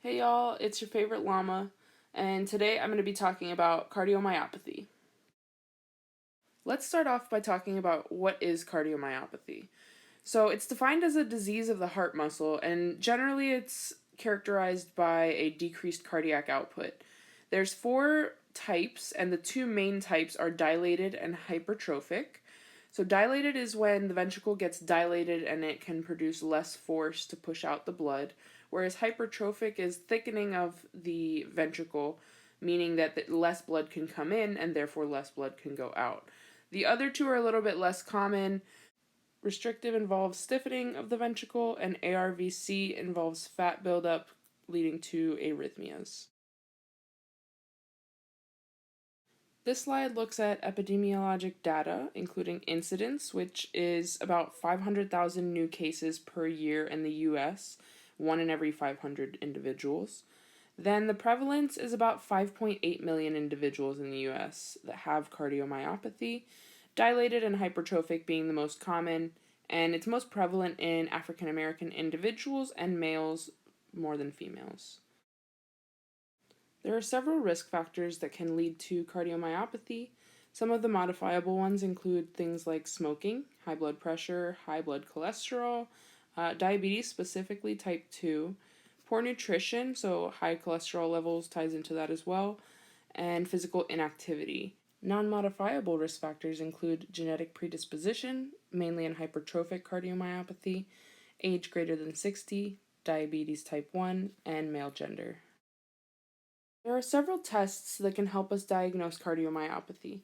Hey y'all, it's your favorite llama, and today I'm going to be talking about cardiomyopathy. Let's start off by talking about what is cardiomyopathy. So, it's defined as a disease of the heart muscle, and generally it's characterized by a decreased cardiac output. There's four types, and the two main types are dilated and hypertrophic. So, dilated is when the ventricle gets dilated and it can produce less force to push out the blood, whereas hypertrophic is thickening of the ventricle, meaning that less blood can come in and therefore less blood can go out. The other two are a little bit less common. Restrictive involves stiffening of the ventricle, and ARVC involves fat buildup leading to arrhythmias. This slide looks at epidemiologic data, including incidence, which is about 500,000 new cases per year in the US, 1 in every 500 individuals. Then the prevalence is about 5.8 million individuals in the US that have cardiomyopathy, dilated and hypertrophic being the most common, and it's most prevalent in African American individuals and males more than females. There are several risk factors that can lead to cardiomyopathy. Some of the modifiable ones include things like smoking, high blood pressure, high blood cholesterol, diabetes, specifically type 2, poor nutrition, so high cholesterol levels ties into that as well, and physical inactivity. Non-modifiable risk factors include genetic predisposition, mainly in hypertrophic cardiomyopathy, age greater than 60, diabetes type 1, and male gender. There are several tests that can help us diagnose cardiomyopathy.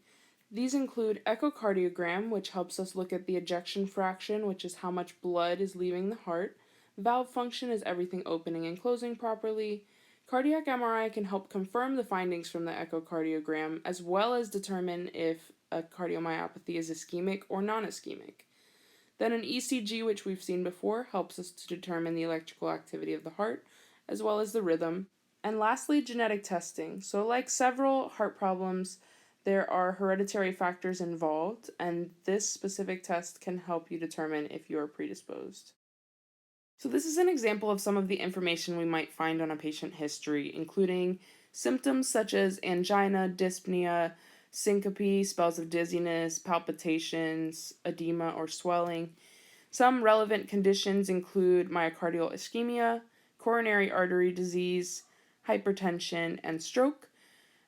These include echocardiogram, which helps us look at the ejection fraction, which is how much blood is leaving the heart. Valve function is everything opening and closing properly. Cardiac MRI can help confirm the findings from the echocardiogram, as well as determine if a cardiomyopathy is ischemic or non-ischemic. Then an ECG, which we've seen before, helps us to determine the electrical activity of the heart, as well as the rhythm. And lastly, genetic testing. So, like several heart problems, there are hereditary factors involved, and this specific test can help you determine if you are predisposed. So, this is an example of some of the information we might find on a patient history, including symptoms such as angina, dyspnea, syncope, spells of dizziness, palpitations, edema, or swelling. Some relevant conditions include myocardial ischemia, coronary artery disease, hypertension, and stroke.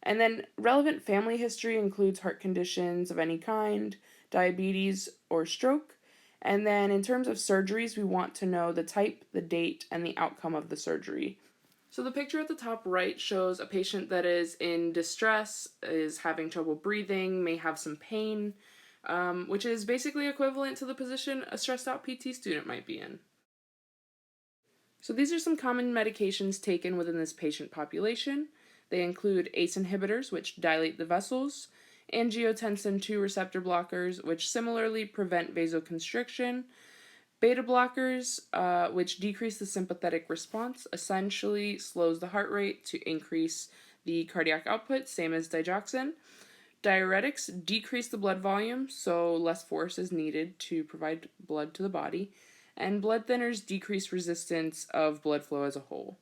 And then relevant family history includes heart conditions of any kind, diabetes, or stroke. And then in terms of surgeries, we want to know the type, the date, and the outcome of the surgery. So the picture at the top right shows a patient that is in distress, is having trouble breathing, may have some pain, which is basically equivalent to the position a stressed out PT student might be in. So these are some common medications taken within this patient population. They include ACE inhibitors, which dilate the vessels, angiotensin II receptor blockers, which similarly prevent vasoconstriction, beta blockers, which decrease the sympathetic response, essentially slows the heart rate to increase the cardiac output, same as digoxin. Diuretics decrease the blood volume, so less force is needed to provide blood to the body. And blood thinners decrease resistance of blood flow as a whole.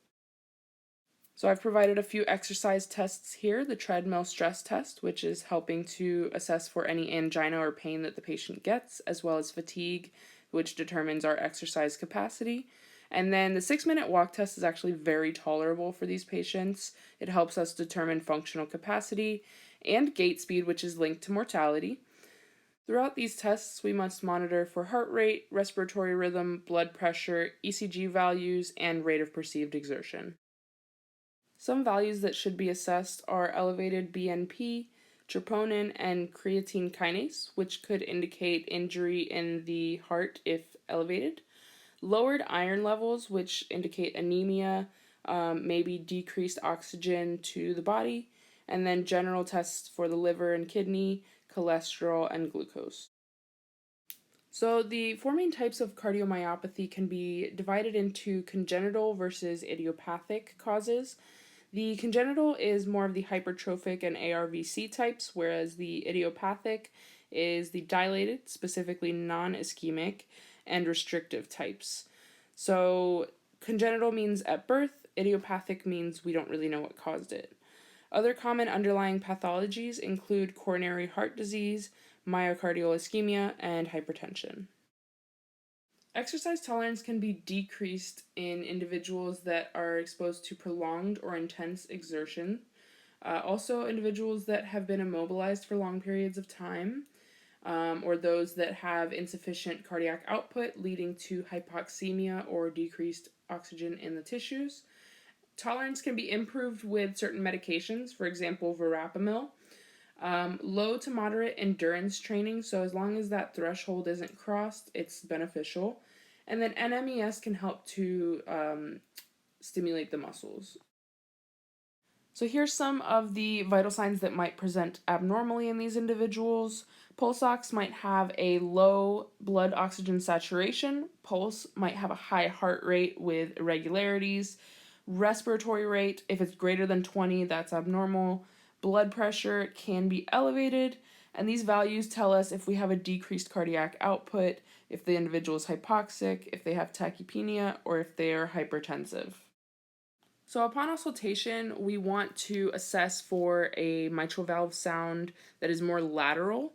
So I've provided a few exercise tests here. The treadmill stress test, which is helping to assess for any angina or pain that the patient gets, as well as fatigue, which determines our exercise capacity. And then the 6-minute walk test is actually very tolerable for these patients. It helps us determine functional capacity and gait speed, which is linked to mortality. Throughout these tests, we must monitor for heart rate, respiratory rhythm, blood pressure, ECG values, and rate of perceived exertion. Some values that should be assessed are elevated BNP, troponin, and creatine kinase, which could indicate injury in the heart if elevated. Lowered iron levels, which indicate anemia, maybe decreased oxygen to the body, and then general tests for the liver and kidney, cholesterol, and glucose. So the four main types of cardiomyopathy can be divided into congenital versus idiopathic causes. The congenital is more of the hypertrophic and ARVC types, whereas the idiopathic is the dilated, specifically non-ischemic, and restrictive types. So congenital means at birth, Idiopathic means we don't really know what caused it. Other common underlying pathologies include coronary heart disease, myocardial ischemia, and hypertension. Exercise tolerance can be decreased in individuals that are exposed to prolonged or intense exertion. Also, individuals that have been immobilized for long periods of time, or those that have insufficient cardiac output leading to hypoxemia or decreased oxygen in the tissues. Tolerance can be improved with certain medications, for example, verapamil. Low to moderate endurance training, so as long as that threshold isn't crossed, it's beneficial. And then NMES can help to stimulate the muscles. So here's some of the vital signs that might present abnormally in these individuals. Pulse ox might have a low blood oxygen saturation. Pulse might have a high heart rate with irregularities. Respiratory rate, if it's greater than 20, that's abnormal. Blood pressure can be elevated, and these values tell us if we have a decreased cardiac output, if the individual is hypoxic, if they have tachypnea, or if they are hypertensive. So upon auscultation, we want to assess for a mitral valve sound that is more lateral.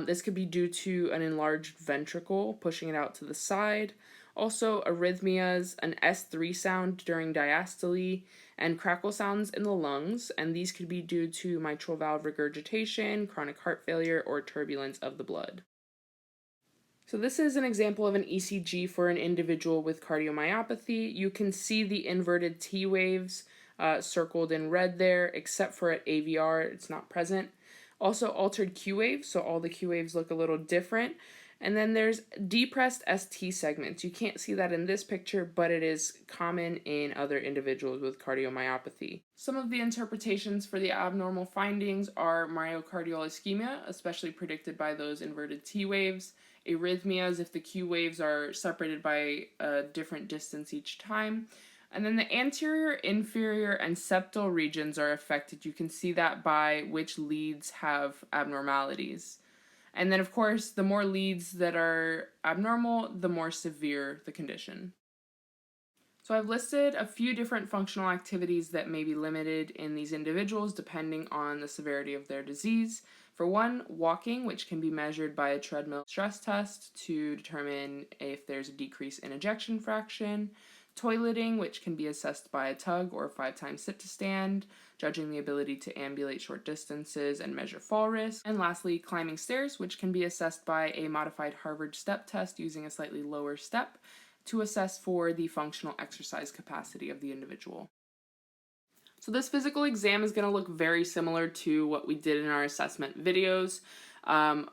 This could be due to an enlarged ventricle, pushing it out to the side. Also, arrhythmias, an S3 sound during diastole, and crackle sounds in the lungs, and these could be due to mitral valve regurgitation, chronic heart failure, or turbulence of the blood. So this is an example of an ECG for an individual with cardiomyopathy. You can see the inverted T waves circled in red there, except for at AVR, it's not present. Also altered Q waves, so all the Q waves look a little different. And then there's depressed ST segments. You can't see that in this picture, but it is common in other individuals with cardiomyopathy. Some of the interpretations for the abnormal findings are myocardial ischemia, especially predicted by those inverted T waves, arrhythmias if the Q waves are separated by a different distance each time. And then the anterior, inferior, and septal regions are affected. You can see that by which leads have abnormalities. And then, of course, the more leads that are abnormal, the more severe the condition. So I've listed a few different functional activities that may be limited in these individuals depending on the severity of their disease. For one, walking, which can be measured by a treadmill stress test to determine if there's a decrease in ejection fraction. Toileting, which can be assessed by a tug or 5 times sit to stand, judging the ability to ambulate short distances and measure fall risk. And lastly, climbing stairs, which can be assessed by a modified Harvard step test using a slightly lower step to assess for the functional exercise capacity of the individual. So this physical exam is going to look very similar to what we did in our assessment videos.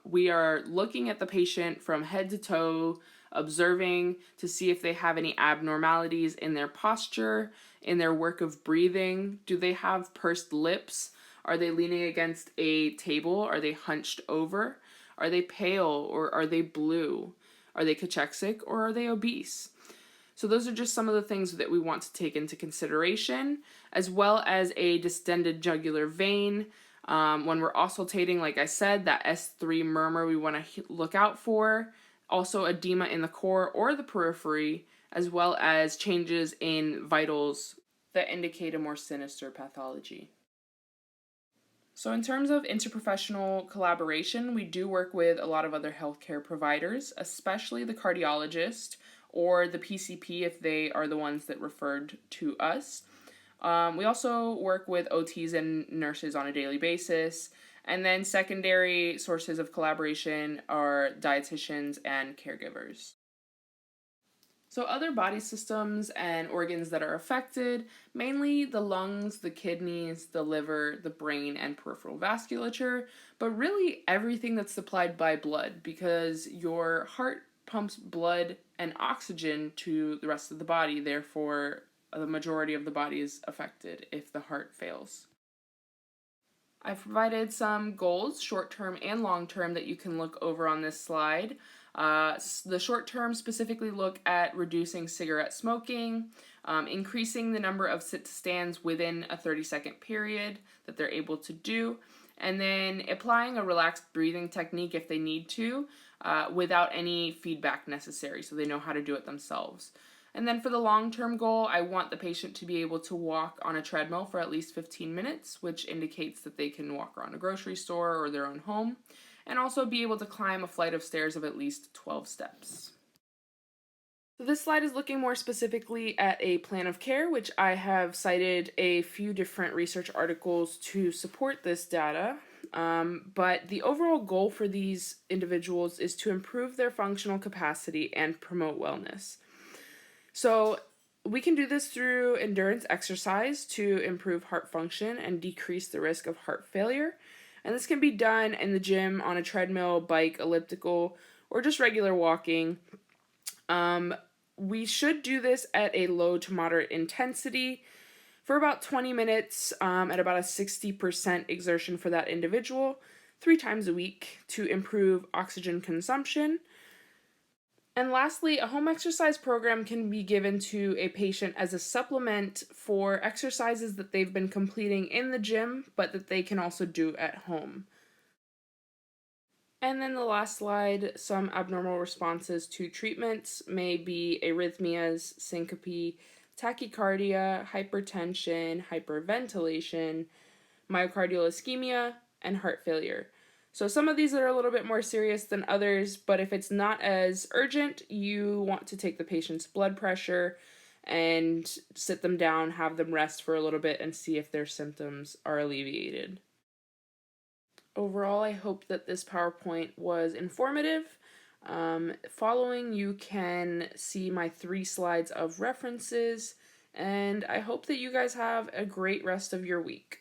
We are looking at the patient from head to toe, observing to see if they have any abnormalities in their posture, in their work of breathing. Do they have pursed lips? Are they leaning against a table? Are they hunched over? Are they pale or are they blue? Are they cachexic or are they obese? So those are just some of the things that we want to take into consideration, as well as a distended jugular vein. When we're auscultating, like I said, that S3 murmur we want to look out for. Also edema in the core or the periphery, as well as changes in vitals that indicate a more sinister pathology. So in terms of interprofessional collaboration, we do work with a lot of other healthcare providers, especially the cardiologist or the PCP if they are the ones that referred to us. We also work with OTs and nurses on a daily basis. And then secondary sources of collaboration are dietitians and caregivers. So other body systems and organs that are affected, mainly the lungs, the kidneys, the liver, the brain, and peripheral vasculature, but really everything that's supplied by blood, because your heart pumps blood and oxygen to the rest of the body, therefore the majority of the body is affected if the heart fails. I've provided some goals, short-term and long-term, that you can look over on this slide. The short-term specifically look at reducing cigarette smoking, increasing the number of sit-to-stands within a 30-second period that they're able to do, and then applying a relaxed breathing technique if they need to, without any feedback necessary, so they know how to do it themselves. And then for the long-term goal, I want the patient to be able to walk on a treadmill for at least 15 minutes, which indicates that they can walk around a grocery store or their own home, and also be able to climb a flight of stairs of at least 12 steps. So this slide is looking more specifically at a plan of care, which I have cited a few different research articles to support this data. But the overall goal for these individuals is to improve their functional capacity and promote wellness. So we can do this through endurance exercise to improve heart function and decrease the risk of heart failure. And this can be done in the gym, on a treadmill, bike, elliptical, or just regular walking. We should do this at a low to moderate intensity for about 20 minutes at about a 60% exertion for that individual, 3 times a week to improve oxygen consumption. And lastly, a home exercise program can be given to a patient as a supplement for exercises that they've been completing in the gym, but that they can also do at home. And then the last slide, some abnormal responses to treatments may be arrhythmias, syncope, tachycardia, hypertension, hyperventilation, myocardial ischemia, and heart failure. So some of these are a little bit more serious than others, but if it's not as urgent, you want to take the patient's blood pressure and sit them down, have them rest for a little bit, and see if their symptoms are alleviated. Overall, I hope that this PowerPoint was informative. Following, you can see my 3 slides of references, and I hope that you guys have a great rest of your week.